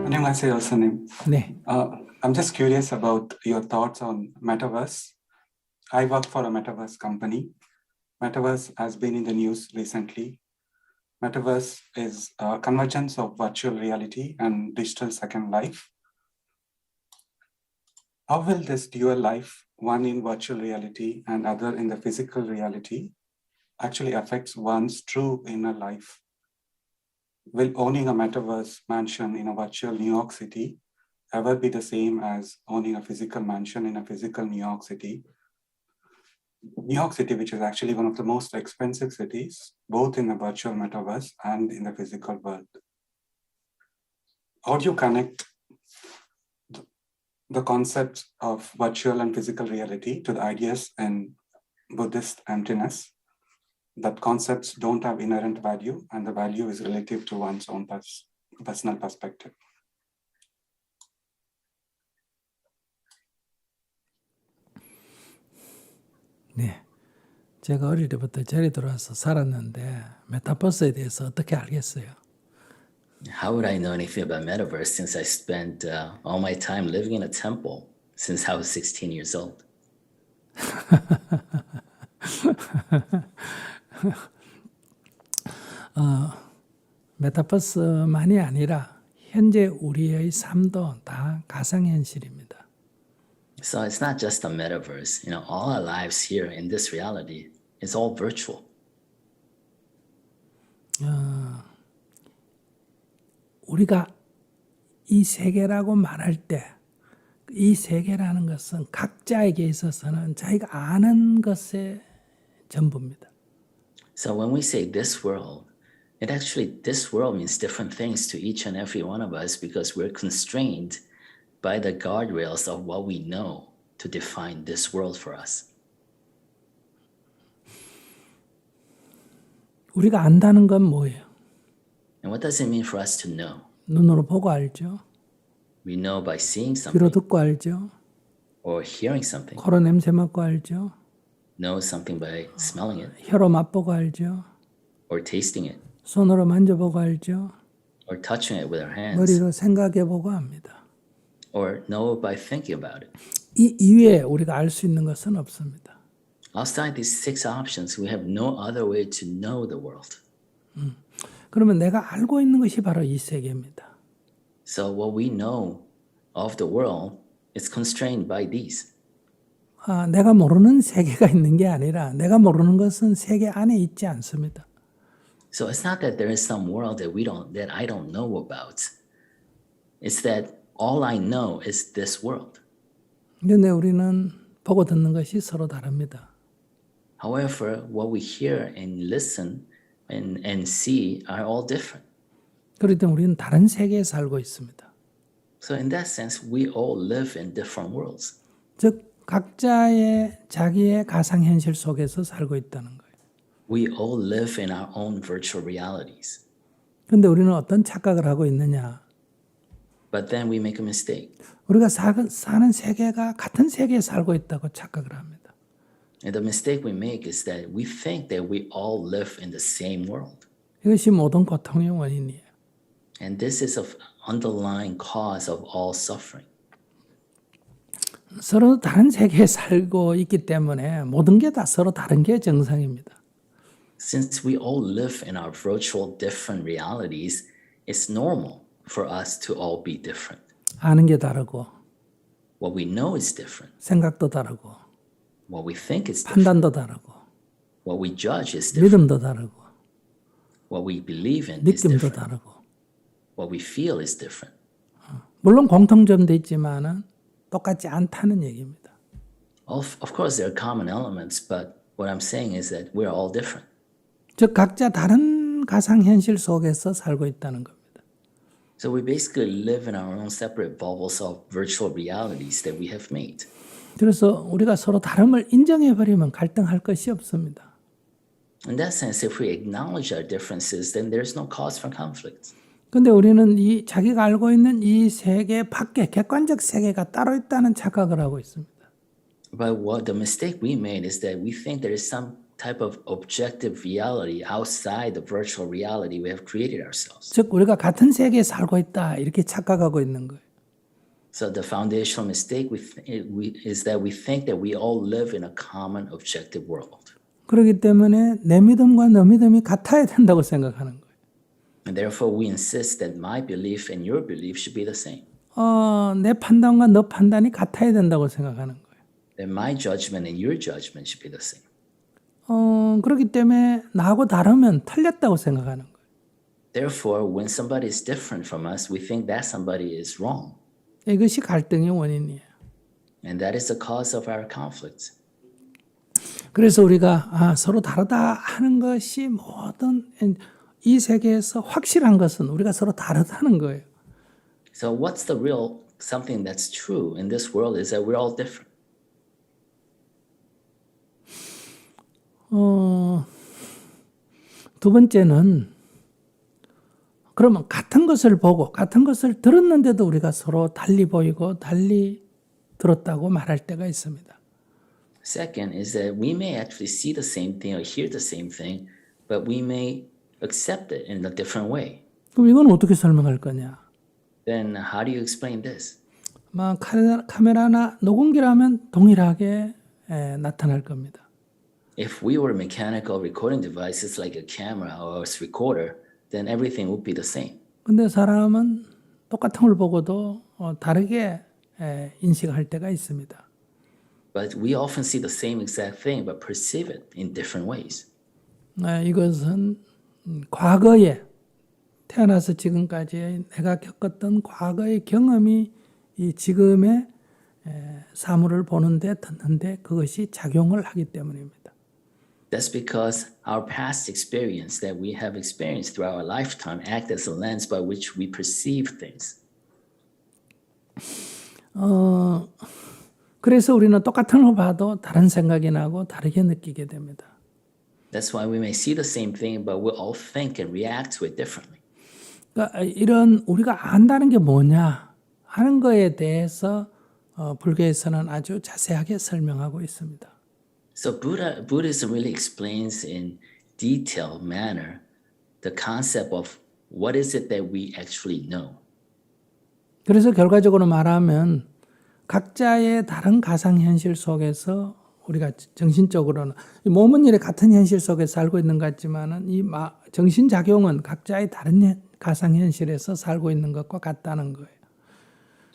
안녕하세요, 선생님. 네. I'm just curious about your thoughts on metaverse. I work for a metaverse company. Metaverse has been in the news recently. Metaverse is a convergence of virtual reality and digital second life. How will this dual life, one in virtual reality and other in the physical reality, actually affects one's true inner life? Will owning a metaverse mansion in a virtual New York City ever be the same as owning a physical mansion in a physical New York City? New York City, which is actually one of the most expensive cities, both in the virtual metaverse and in the physical world. How do you connect the concepts of virtual and physical reality to the ideas in Buddhist emptiness, that concepts don't have inherent value and the value is relative to one's own personal perspective? 네. 제가 어릴 때부터 절에 들어와서 살았는데 메타버스에 대해서 어떻게 알겠어요? How would I know anything about metaverse since I spent all my time living in a temple since I was 16 years old? 메타버스만이 아니라 현재 우리의 삶도 다 가상현실입니다. So it's not just a metaverse. All our lives here in this reality is all virtual. 우리가 이 세계라고 말할 때 이 세계라는 것은 각자에게 있어서는 자기가 아는 것의 전부입니다. So when we say this world, this world means different things to each and every one of us because we're constrained by the guardrails of what we know to define this world for us. 우리가 안다는 건 뭐예요? And what does it mean for us to know? 눈으로 보고 알죠. We know by seeing 귀로 something 듣고 알죠. or hearing something. 코로 냄새 맡고 알죠. Know something by smelling it 혀로 맛보고 알죠. or tasting it 손으로 만져보고 알죠. or touching it with our hands 머리로 생각해보고 압니다. or know by thinking about it. 이 이외에 우리가 알 수 있는 것은 없습니다. Outside these 6 options, we have no other way to know the world. 그러면 내가 알고 있는 것이 바로 이 세계입니다. So what we know of the world is constrained by these. 내가 모르는 세계가 있는 게 아니라 내가 모르는 것은 세계 안에 있지 않습니다. So it's not that there is some world that I don't know about. It's that all I know is this world. 그런데 우리는 보고 듣는 것이 서로 다릅니다. However, what we hear and listen and see are all different. 그렇기 때문에 우리는 다른 세계에 살고 있습니다. So in that sense, we all live in different worlds. 즉 각자의 자기의 가상현실 속에서 살고 있다는 거예요. We all live in our own virtual realities. 그런데 우리는 어떤 착각을 하고 있느냐? But then we make a mistake. 우리가 사는 세계가 같은 세계에 살고 있다고 착각을 합니다. And the mistake we make is that we think that we all live in the same world. 이것이 모든 고통의 원인이에요. And this is an underlying cause of all suffering. 서로 다른 세계에 살고 있기 때문에 모든 게 다 서로 다른 게 정상입니다. Since we all live in our virtual different realities, it's normal for us to all be different. 아는 게 다르고 What we know is different. 생각도 다르고 What we think is different. 판단도 다르고 What we judge is different. 믿음도 다르고 What we believe in is 느낌도 different. 다르고 What we feel is different. 물론 공통점도 있지만은 똑같지 않다는 얘기입니다. Of course, there are common elements, but what I'm saying is that we're all different. 즉 각자 다른 가상현실 속에서 살고 있다는 겁니다. So we basically live in our own separate bubbles of virtual realities that we have made. 그래서 우리가 서로 다름을 인정해버리면 갈등할 것이 없습니다. In that sense, if we acknowledge our differences, then there's no cause for conflict. 근데 우리는 자기가 알고 있는 이 세계 밖에 객관적 세계가 따로 있다는 착각을 하고 있습니다. But what the mistake we made is that we think there is some type of objective reality outside the virtual reality we have created ourselves. 즉 우리가 같은 세계에 살고 있다 이렇게 착각하고 있는 거예요. So the foundational mistake is that we think that we all live in a common objective world. 그렇기 때문에 내 믿음과 너 믿음이 같아야 된다고 생각하는 거예요. And therefore we insist that my belief and your belief should be the same. 내 판단과 너 판단이 같아야 된다고 생각하는 거예요. That my judgment and your judgment should be the same. 그렇기 때문에 나하고 다르면 틀렸다고 생각하는 거예요. Therefore, when somebody is different from us, we think that somebody is wrong. 이것이 갈등의 원인이에요. And that is the cause of our conflicts. 그래서 우리가 서로 다르다 하는 것이 모든 이 세계에서 확실한 것은 우리가 서로 다르다는 거예요. So what's the real something that's true in this world is that we're all different. 두 번째는 그러면 같은 것을 보고 같은 것을 들었는데도 우리가 서로 달리 보이고 달리 들었다고 말할 때가 있습니다. Second is that we may actually see the same thing or hear the same thing, but we may accept it in a different way. 그럼 이건 어떻게 설명할 거냐? Then how do you explain this? 카메라나 녹음기라면 동일하게 나타날 겁니다. If we were mechanical recording devices like a camera or a recorder, then everything would be the same. 근데 사람은 똑같은 걸 보고도 다르게 인식할 때가 있습니다. But we often see the same exact thing but perceive it in different ways. 이것은 과거에 태어나서 지금까지 내가 겪었던 과거의 경험이 이 지금의 사물을 보는데 듣는데 그것이 작용을 하기 때문입니다. That's because our past experience that we have experienced throughout our lifetime act as a lens by which we perceive things. 그래서 우리는 똑같은 걸 봐도 다른 생각이 나고 다르게 느끼게 됩니다. That's why we may see the same thing, but we'll all think and react to it differently. 그러니까 이런 우리가 안다는 게 뭐냐 하는 거에 대해서 불교에서는 아주 자세하게 설명하고 있습니다. So Buddhism really explains in detailed manner the concept of what is it that we actually know. 그래서 결과적으로 말하면 각자의 다른 가상현실 속에서 우리가 정신적으로는 몸은 이래 같은 현실 속에 살고 있는 것 같지만은 이 정신작용은 각자의 다른 가상현실에서 살고 있는 것과 같다는 거예요.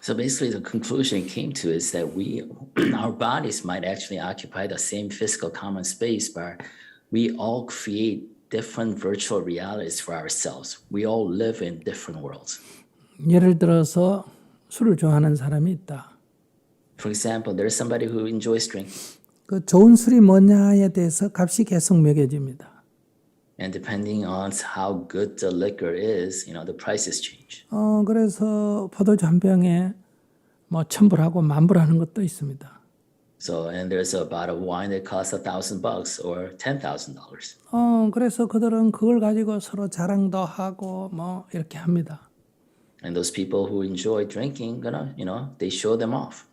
So basically the conclusion it came to is that our bodies might actually occupy the same physical common space, but we all create different virtual realities for ourselves. We all live in different worlds. 예를 들어서 술을 좋아하는 사람이 있다. For example, there's somebody who enjoys drinking. 그 좋은 술이 뭐냐에 대해서 값이 계속 매겨집니다. And depending on how good the liquor is, the prices change. 그래서 포도주 한 병에 뭐 1,000불하고 10,000불 하는 것도 있습니다. So, and there's a bottle of wine that costs $1,000 or $10,000. 그래서 그들은 그걸 가지고 서로 자랑도 하고 뭐 이렇게 합니다. And those people who enjoy drinking, they show them off.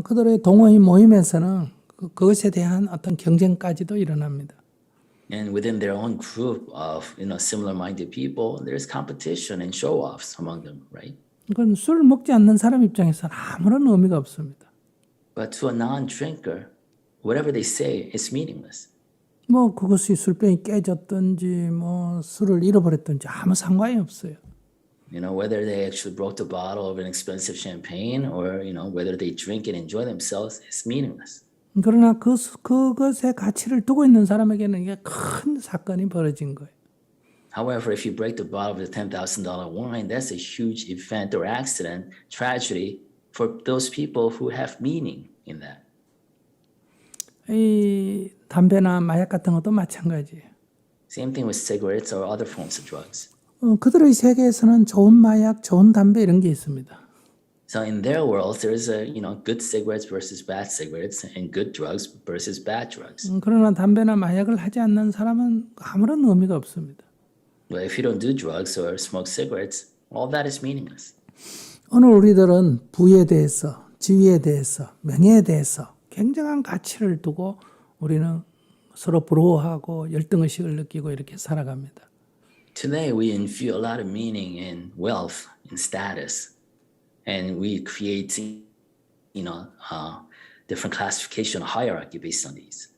그들의 동호인 모임에서는 그것에 대한 어떤 경쟁까지도 일어납니다. And within their own group of similar-minded people, there's competition and show-offs among them, right? 그건 술 먹지 않는 사람 입장에서는 아무런 의미가 없습니다. But to a non-drinker, whatever they say is meaningless. 뭐 그것이 술병이 깨졌든지 뭐 술을 잃어버렸든지 아무 상관이 없어요. Whether they actually broke the bottle of an expensive champagne or whether they drink and enjoy themselves is meaningless. 그러나 그것의 가치를 두고 있는 사람에게는 이게 큰 사건이 벌어진 거예요. However, if you break the bottle of the $10,000 wine, that's a huge event or accident, tragedy for those people who have meaning in that. 이 담배나 마약 같은 것도 마찬가지예요. Same thing with cigarettes or other forms of drugs. 그들의 세계에서는 좋은 마약, 좋은 담배 이런 게 있습니다. So in their world, there's good cigarettes versus bad cigarettes and good drugs versus bad drugs. 그러나 담배나 마약을 하지 않는 사람은 아무런 의미가 없습니다. But if you don't do drugs or smoke cigarettes, all that is meaningless. 오늘 우리들은 부에 대해서, 지위에 대해서, 명예에 대해서 굉장한 가치를 두고 우리는 서로 부러워하고 열등의식을 느끼고 이렇게 살아갑니다. Today, we infuse a lot of meaning in wealth and status, and we create, different classification hierarchy based on these.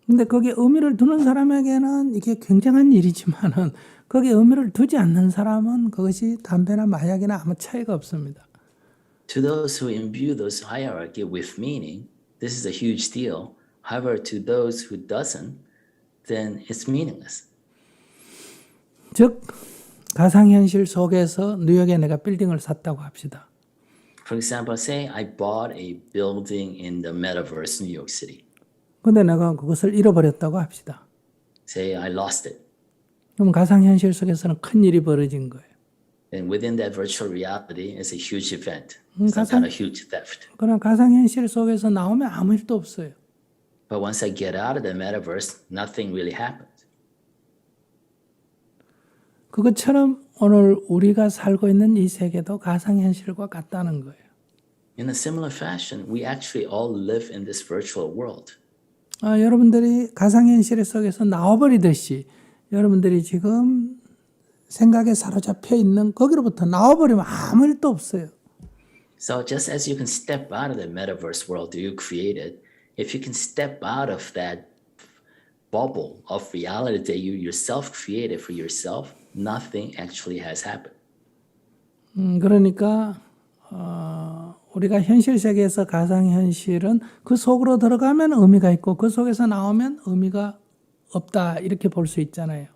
근데 거기에 의미를 두는 사람에게는 이게 굉장한 일이지만은 거기에 의미를 두지 않는 사람은 그것이 담배나 마약이나 아무 차이가 없습니다. To those who imbue those hierarchy with meaning, this is a huge deal. However, to those who doesn't, then it's meaningless. 즉 가상현실 속에서 뉴욕에 내가 빌딩을 샀다고 합시다. For example, say I bought a building in the metaverse, New York City. 근데 내가 그것을 잃어버렸다고 합시다. Say I lost it. 그럼 가상현실 속에서는 큰 일이 벌어진 거예요. And within that virtual reality is a huge event, some kind of huge theft. 그러나 가상현실 속에서 나오면 아무 일도 없어요. But once I get out of the metaverse, nothing really happens. 그것처럼 오늘 우리가 살고 있는 이 세계도 가상현실과 같다는 거예요. In a similar fashion, we actually all live in this virtual world. 여러분들이 가상현실 속에서 나와버리듯이 여러분들이 지금 생각에 사로잡혀 있는 거기로부터 나와버리면 아무 일도 없어요. So just as you can step out of the metaverse world that you created, if you can step out of that bubble of reality that you yourself created for yourself, nothing actually has happened. 그러니까 우리가 현실 세계에서 가상현실은 그 속으로 들어가면 의미가 있고 그 속에서 나오면 의미가 없다 이렇게 볼 수 있잖아요.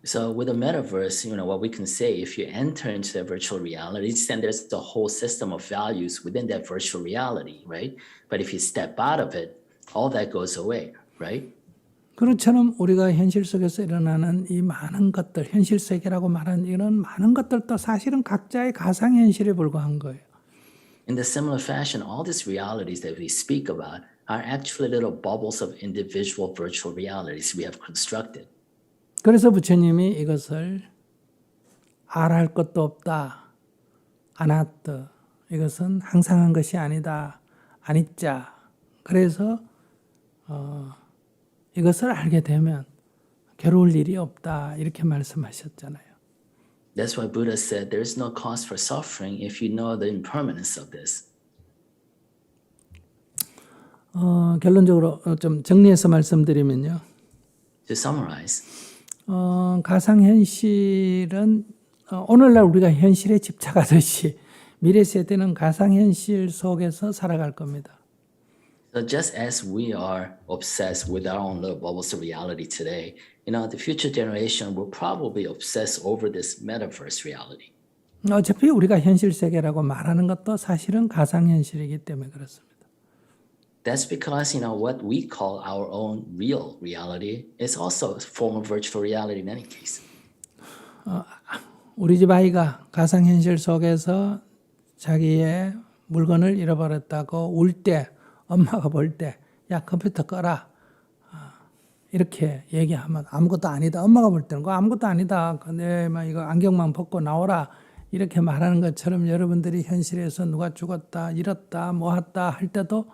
So with the metaverse, what we can say, if you enter into the virtual reality, then there's a whole system of values within that virtual reality, right? But if you step out of it, all that goes away, right? 그렇처럼 우리가 현실 속에서 일어나는 이 많은 것들, 현실 세계라고 말하는 이런 많은 것들도 사실은 각자의 가상현실에 불과한 거예요. In the similar fashion, all these realities that we speak about are actually little bubbles of individual virtual realities we have constructed. 그래서 부처님이 이것을 알할 것도 없다, 아나뜨, 이것은 항상한 것이 아니다, 아니짜. 그래서 이것을 알게 되면 괴로울 일이 없다 이렇게 말씀하셨잖아요. That's why Buddha said there is no cause for suffering if you know the impermanence of this. 결론적으로 좀 정리해서 말씀드리면요. To summarize, 가상현실은 오늘날 우리가 현실에 집착하듯이 미래 세대는 가상현실 속에서 살아갈 겁니다. so just as we are obsessed with our own little bubbles of reality today, the future generation will probably obsess over this metaverse reality. 어차피 우리가 현실 세계라고 말하는 것도 사실은 가상현실이기 때문에 그렇습니다. That's because, what we call our own real reality is also a form of virtual reality in any case. 우리 집 아이가 가상현실 속에서 자기의 물건을 잃어버렸다고 울 때 엄마가 볼 때 야 컴퓨터 꺼라 이렇게 얘기하면 아무것도 아니다. 엄마가 볼 때는 그거 아무것도 아니다. 근데 이거 안경만 벗고 나오라 이렇게 말하는 것처럼 여러분들이 현실에서 누가 죽었다 잃었다 모았다 할 때도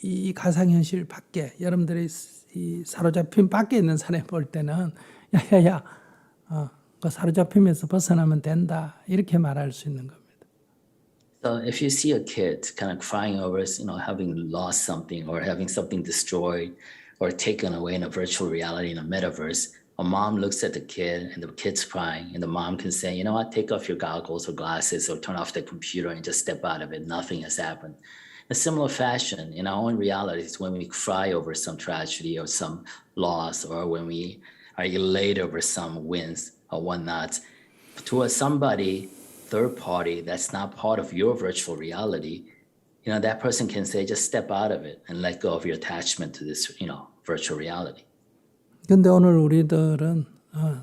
이 가상현실 밖에 여러분들이 이 사로잡힘 밖에 있는 사람이 볼 때는 야야야 그 사로잡힘에서 벗어나면 된다 이렇게 말할 수 있는 겁니다. So if you see a kid kind of crying over, having lost something or having something destroyed or taken away in a virtual reality in a metaverse, a mom looks at the kid and the kid's crying and the mom can say, you know what, take off your goggles or glasses or turn off the computer and just step out of it. Nothing has happened. In a similar fashion, in our own realities, when we cry over some tragedy or some loss, or when we are elated over some wins or whatnot, to somebody, third party, that's not part of your virtual reality, that person can say, just step out of it and let go of your attachment to this, virtual reality. 근데 오늘 우리들은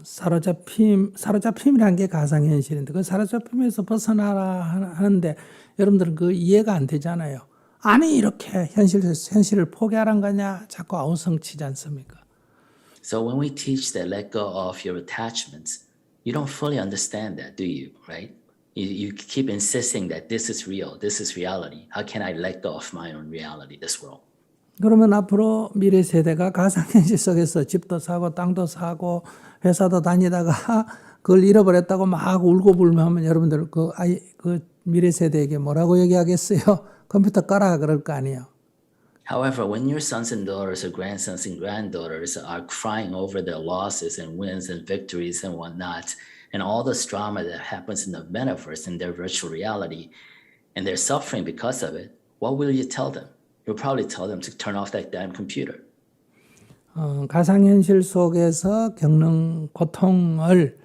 사로잡힘이라는 게 가상현실인데 그 사로잡힘에서 벗어나라 하는데 여러분들은 그 이해가 안 되잖아요. 아니 이렇게 현실을 포기하란 거냐 자꾸 아우성치지 않습니까? So when we teach that let go of your attachments, you don't fully understand that, do you? Right? You keep insisting that this is real, this is reality. How can I let go of my own reality, this world? 그러면 앞으로 미래 세대가 가상현실 속에서 집도 사고 땅도 사고 회사도 다니다가 그걸 잃어버렸다고 막 울고 불면 하면 여러분들 그 미래 세대에게 뭐라고 얘기하겠어요? 컴퓨터 까라 그럴 거 아니에요. However, when your sons and daughters or grandsons and granddaughters are crying over their losses and wins and victories and whatnot, and all this drama that happens in the metaverse in their virtual reality, and they're suffering because of it, what will you tell them? You'll probably tell them to turn off that damn computer. 가상현실 속에서 겪는 고통을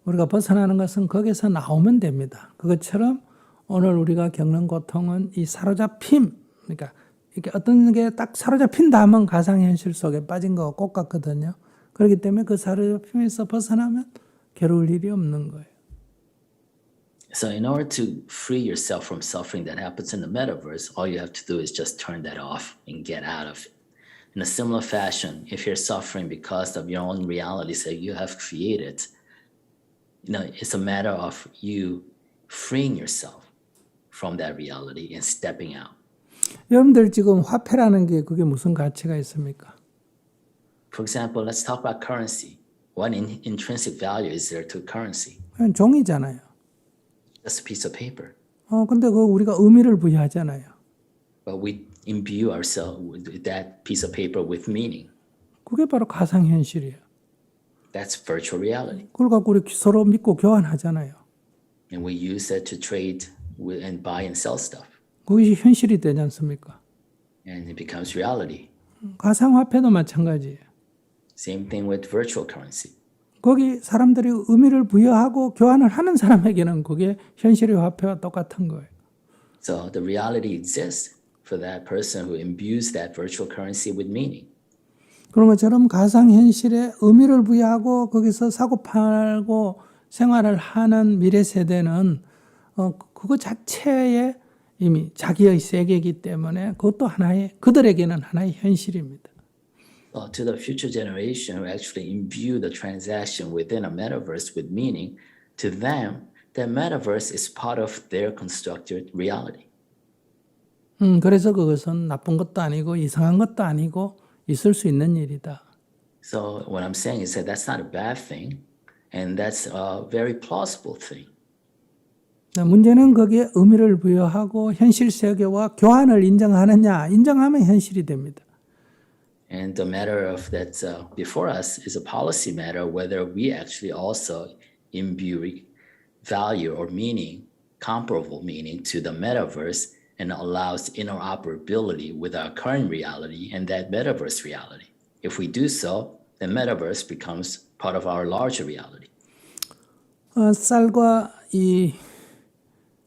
우리가 벗어나는 것은 거기서 나오면 됩니다. 그것처럼 오늘 우리가 겪는 고통은 이 사로잡힘, 그러니까 이렇게 어떤 게 딱 사로잡힌다 하면 가상현실 속에 빠진 거 꼭 같거든요. 그렇기 때문에 그 사로잡힘에서 벗어나면 괴로울 일이 없는 거예요. So in order to free yourself from suffering that happens in the metaverse, all you have to do is just turn that off and get out of it. In a similar fashion, if you're suffering because of your own realities that you have created, it's a matter of you freeing yourself from that reality and stepping out. 여러분들 지금 화폐라는 게 그게 무슨 가치가 있습니까? For example, let's talk about currency. What intrinsic value is there to currency? 그냥 종이잖아요. Just a piece of paper. 근데 그 우리가 의미를 부여하잖아요. But we imbue ourselves with that piece of paper with meaning. 그게 바로 가상현실이에요. That's virtual reality. 그걸 갖고 우리 서로 믿고 교환하잖아요. And we use that to trade and buy and sell stuff. 그것이 현실이 되지 않습니까? And it becomes reality. 가상화폐도 마찬가지예요. Same thing with virtual currency. 거기 사람들이 의미를 부여하고 교환을 하는 사람에게는 그게 현실의 화폐와 똑같은 거예요. So the reality exists for that person who imbues that virtual currency with meaning. 그런 것처럼 가상현실에 의미를 부여하고 거기서 사고 팔고 생활을 하는 미래 세대는 그거 자체에 이미 자기의 세계이기 때문에 그것도 하나의 그들에게는 하나의 현실입니다. To the future generation who actually imbue the transaction within a metaverse with meaning, to them, that metaverse is part of their constructed reality. 그래서 그것은 나쁜 것도 아니고 이상한 것도 아니고 있을 수 있는 일이다. So what I'm saying is that that's not a bad thing, and that's a very plausible thing. 문제는 거기에 의미를 부여하고 현실 세계와 교환을 인정하느냐, 인정하면 현실이 됩니다. And the matter of that before us is a policy matter, whether we actually also imbue value or meaning, comparable meaning to the metaverse and allows interoperability with our current reality and that metaverse reality. If we do so, the metaverse becomes part of our larger reality. 쌀과 이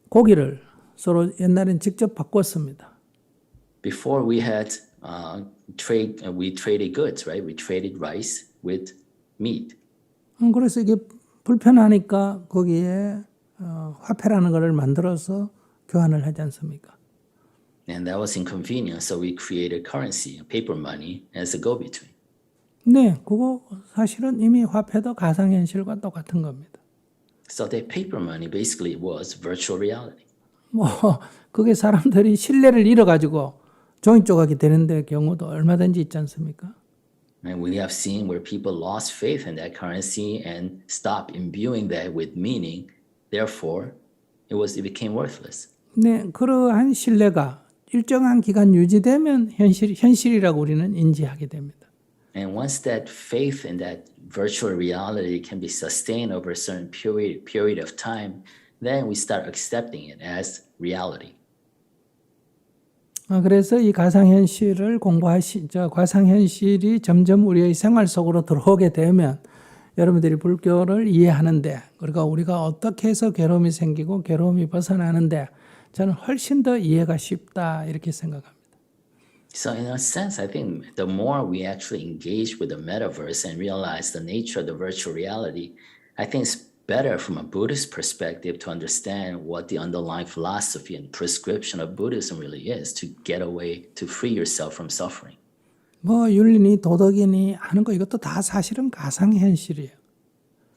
고기를 서로 옛날엔 직접 바꿨습니다. Before we had we traded goods, right? We traded rice with meat. 그래서 이게 불편하니까 거기에 화폐라는 것을 만들어서 교환을 하지 않습니까? And that was inconvenient, so we created currency, paper money, as a go-between. 네, 그거 사실은 이미 화폐도 가상현실과 똑같은 겁니다. So that paper money basically was virtual reality. 그게 사람들이 신뢰를 잃어가지고 종이 조각이 되는 데 경우도 얼마든지 있지 않습니까? And we have seen where people lost faith in that currency and stopped imbuing that with meaning. Therefore, it became worthless. 네, 그러한 신뢰가 일정한 기간 유지되면 현실이라고 우리는 인지하게 됩니다. And once that faith in that virtual reality can be sustained over a certain period of time, then we start accepting it as reality. 그래서 이 가상현실을 가상현실이 점점 우리의 생활 속으로 들어오게 되면 여러분들이 불교를 이해하는데, 그러니까 우리가 어떻게 해서 괴로움이 생기고 괴로움이 벗어나는데 저는 훨씬 더 이해가 쉽다 이렇게 생각합니다. So in a sense, I think the more we actually engage with the metaverse and realize the nature of the virtual reality, I think it's better from a Buddhist perspective to understand what the underlying philosophy and prescription of Buddhism really is to get away, to free yourself from suffering. 윤리니 도덕이니 하는 거 이것도 다 사실은 가상현실이에요.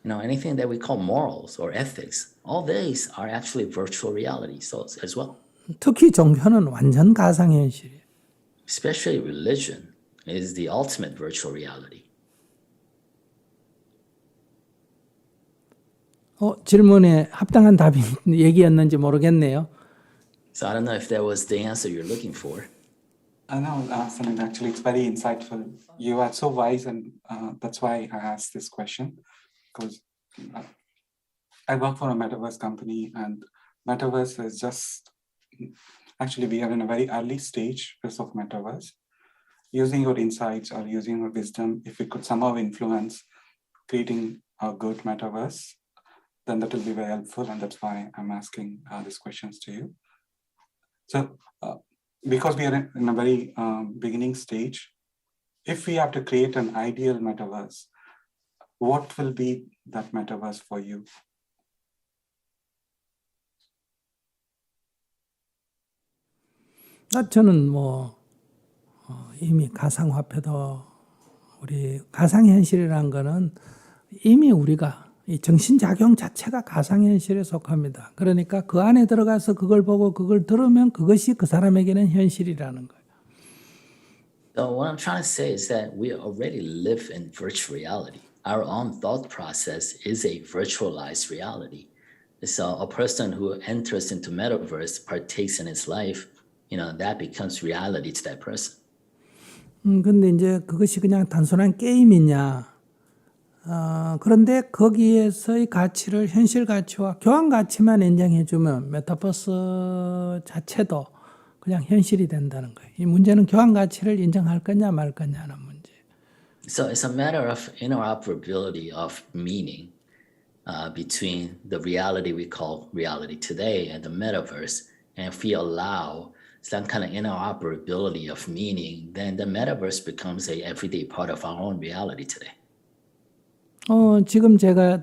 Anything that we call morals or ethics, all these are actually virtual realities as well. 특히 종교는 완전 가상현실이에요. especially religion, is the ultimate virtual reality. 질문에 합당한 답이 얘기였는지 모르겠네요. So I don't know if that was the answer you're looking for. I know, Sunil, actually, it's very insightful. You are so wise, and that's why I asked this question, because I work for a metaverse company, and metaverse is just, actually, we are in a very early stage of metaverse. Using your insights or using your wisdom, if we could somehow influence creating a good metaverse, then that will be very helpful, and that's why I'm asking these questions to you. So, because we are in a very beginning stage, if we have to create an ideal metaverse, what will be that metaverse for you? 저는 이미 가상화폐도 우리 가상현실이라는 거는 이미 우리가 이 정신작용 자체가 가상현실에 속합니다. 그러니까 그 안에 들어가서 그걸 보고 그걸 들으면 그것이 그 사람에게는 현실이라는 거예요. So what I'm trying to say is that we already live in virtual reality. Our own thought process is a virtualized reality. So a person who enters into metaverse, partakes in his life, that becomes reality to that person. 근데 이제 그것이 그냥 단순한 게임이냐? 그런데 거기에서의 가치를 현실 가치와 교환 가치만 인정해주면 메타버스 자체도 그냥 현실이 된다는 거예요. 이 문제는 교환 가치를 인정할 거냐 말 거냐는 문제. So it's a matter of interoperability of meaning between the reality we call reality today and the metaverse. And if we allow some kind of interoperability of meaning, then the metaverse becomes an everyday part of our own reality today. 지금 제가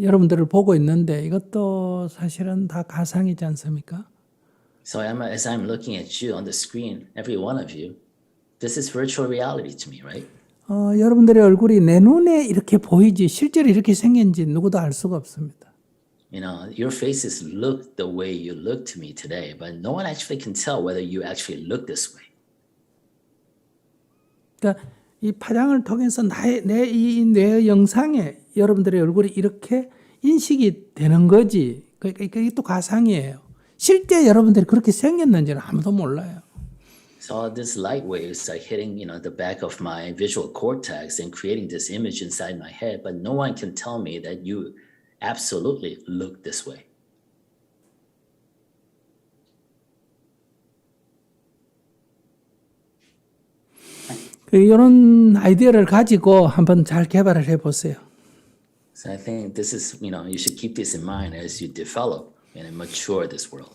여러분들을 보고 있는데 이것도 사실은 다 가상이지 않습니까? So as I'm looking at you on the screen, every one of you, this is virtual reality to me, right? 여러분들의 얼굴이 내 눈에 이렇게 보이지 실제로 이렇게 생긴지 누구도 알 수가 없습니다. Your faces look the way you look to me today, but no one actually can tell whether you actually look this way. 그러니까 이 파장을 통해서 내 영상에 여러분들의 얼굴이 이렇게 인식이 되는 거지. 그러니까 이게 또 가상이에요. 실제 여러분들이 그렇게 생겼는지는 아무도 몰라요. So these light waves are hitting, the back of my visual cortex and creating this image inside my head, but no one can tell me that you absolutely look this way. 이런 아이디어를 가지고 한번 잘 개발을 해보세요. So I think this is, you should keep this in mind as you develop and mature this world.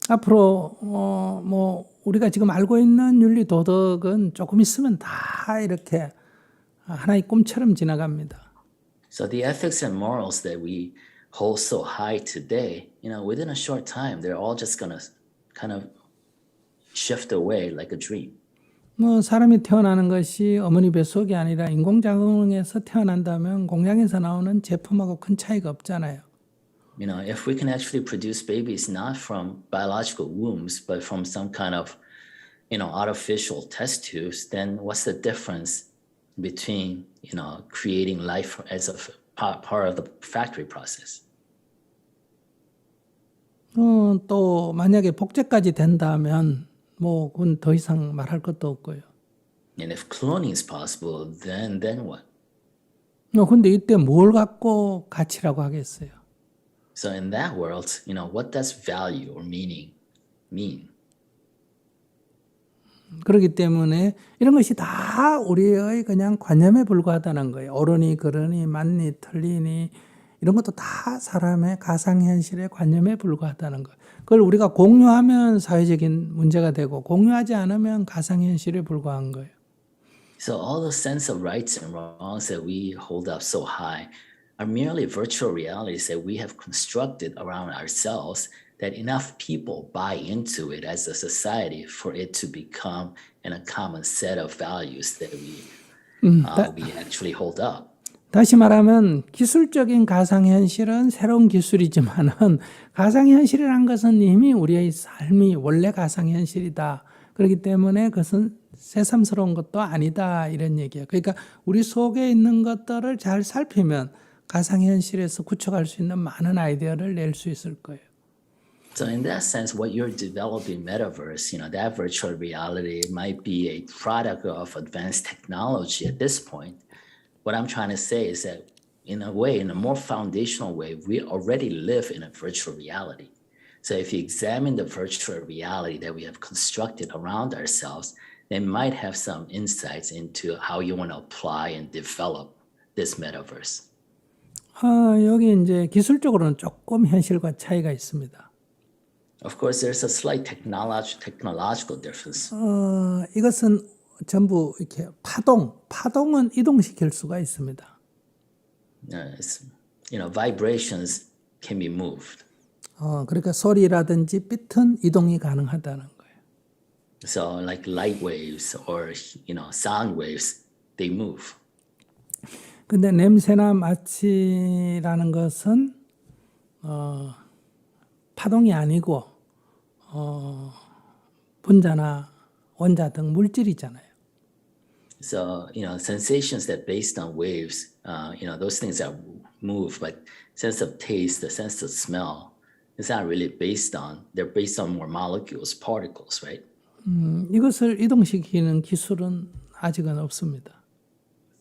앞으로 우리가 지금 알고 있는 윤리 도덕은 조금 있으면 다 이렇게 하나의 꿈처럼 지나갑니다. So the ethics and morals that we hold so high today, within a short time, they're all just going to kind of shift away like a dream. 사람이 태어나는 것이 어머니 뱃속이 아니라 인공자궁에서 태어난다면 공장에서 나오는 제품하고 큰 차이가 없잖아요. If we can actually produce babies not from biological wombs, but from some kind of, artificial test tubes, then what's the difference between, creating life as a part of the factory process? 또 만약에 복제까지 된다면 그건 더 이상 말할 것도 없고요. And if cloning is possible, then what? 근데 이때 뭘 갖고 가치라고 하겠어요? So in that world, what does value or meaning mean? 그렇기 때문에 이런 것이 다 우리의 그냥 관념에 불과하다는 거예요. 옳으니 그러니 맞니 틀리니 이런 것도 다 사람의 가상현실의 관념에 불과하다는 거예요. 그걸 우리가 공유하면 사회적인 문제가 되고 공유하지 않으면 가상현실에 불과한 거예요. So all the sense of rights and wrongs that we hold up so high are merely virtual realities that we have constructed around ourselves that enough people buy into it as a society for it to become a common set of values that we actually hold up. 다시 말하면 기술적인 가상현실은 새로운 기술이지만은 가상현실이란 것은 이미 우리의 삶이 원래 가상현실이다. 그렇기 때문에 그것은 새삼스러운 것도 아니다 이런 얘기예요. 그러니까 우리 속에 있는 것들을 잘 살피면 가상현실에서 구축할 수 있는 많은 아이디어를 낼 수 있을 거예요. So in that sense, what you're developing metaverse, that virtual reality might be a product of advanced technology at this point. What I'm trying to say is that in a way, in a more foundational way, we already live in a virtual reality. So if you examine the virtual reality that we have constructed around ourselves, they might have some insights into how you want to apply and develop this metaverse. 여기 이제 기술적으로는 조금 현실과 차이가 있습니다. Of course, there's a slight technological difference. 이것은 전부 이렇게 파동은 이동시킬 수가 있습니다. Vibrations can be moved. 그러니까 소리라든지 빛은 이동이 가능하다는 거예요. So like light waves or sound waves, they move. 근데 냄새나 마취라는 것은 파동이 아니고 분자나 원자 등 물질이잖아요. So sensations that based on waves, those things that move, but sense of taste, the sense of smell, it's not really based on. They're based on more molecules, particles, right? 이것을 이동시키는 기술은 아직은 없습니다.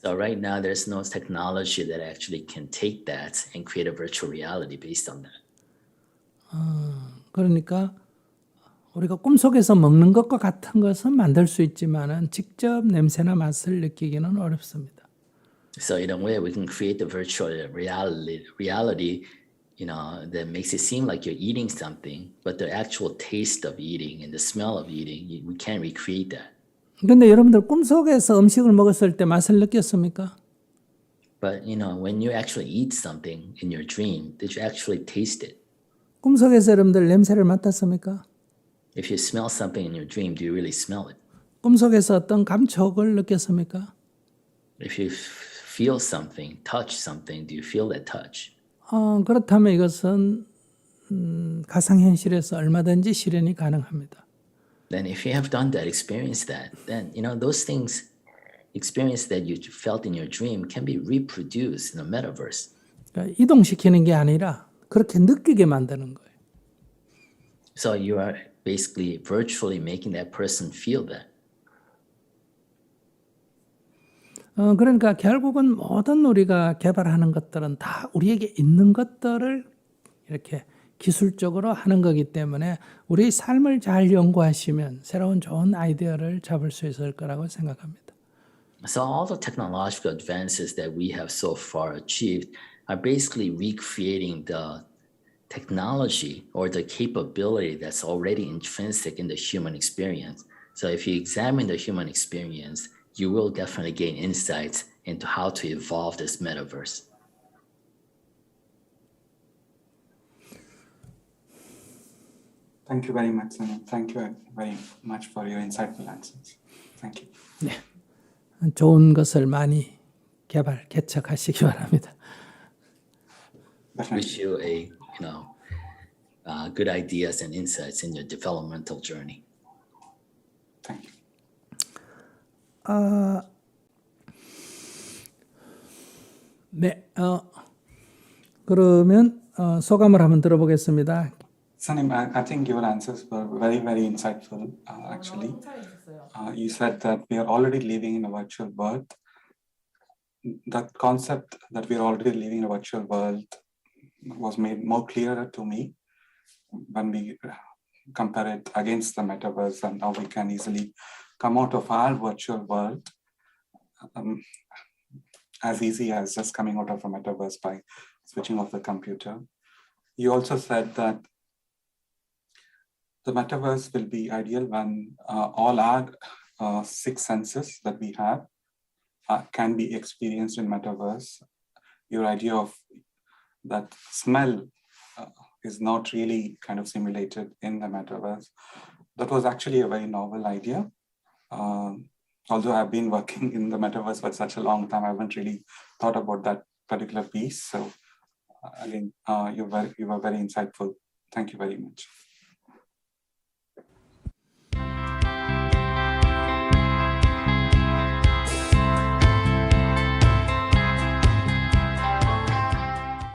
So right now, there's no technology that actually can take that and create a virtual reality based on that. 그러니까 우리가 꿈속에서 먹는 것과 같은 것은 만들 수 있지만은 직접 냄새나 맛을 느끼기는 어렵습니다. So in a way, we can create the virtual reality, that makes it seem like you're eating something, but the actual taste of eating and the smell of eating, we can't recreate that. 근데 여러분들 꿈속에서 음식을 먹었을 때 맛을 느꼈습니까? But when you actually eat something in your dream, did you actually taste it? 꿈속에서 여러분들 냄새를 맡았습니까? If you smell something in your dream, do you really smell it? 꿈속에서 어떤 감촉을 느꼈습니까? If you feel something, touch something, do you feel that touch? 그렇다면 이것은 가상현실에서 얼마든지 실현이 가능합니다. Then if you have done that, experienced that, then those things, experience that you felt in your dream can be reproduced in the metaverse. 그러니까 이동시키는 게 아니라 그렇게 느끼게 만드는 거예요. So you are basically virtually making that person feel that. 그러니까 결국은 모든 우리가 개발하는 것들은 다 우리에게 있는 것들을 이렇게 기술적으로 하는 거기 때문에 우리 삶을 잘 연구하시면 새로운 좋은 아이디어를 잡을 수 있을 거라고 생각합니다. So all the technological advances that we have so far achieved are basically recreating the technology or the capability that's already intrinsic in the human experience. So if you examine the human experience, you will definitely gain insights into how to evolve this metaverse. Thank you very much, Sunil. Thank you very much for your insightful answers. Thank you. 네, 좋은 것을 많이 개척하시기 바랍니다. Wish you good ideas and insights in your developmental journey. Thank you. 네, 그러면 소감을 한번 들어보겠습니다. Sunil, I think your answers were very, very insightful, actually. You said that we are already living in a virtual world. That concept that we are already living in a virtual world was made more clearer to me when we compare it against the metaverse and how we can easily come out of our virtual world as easy as just coming out of a metaverse by switching off the computer. You also said that the metaverse will be ideal when all our six senses that we have can be experienced in metaverse. Your idea of that smell is not really kind of simulated in the metaverse. That was actually a very novel idea. Although I've been working in the metaverse for such a long time, I haven't really thought about that particular piece. So again, you were very insightful. Thank you very much.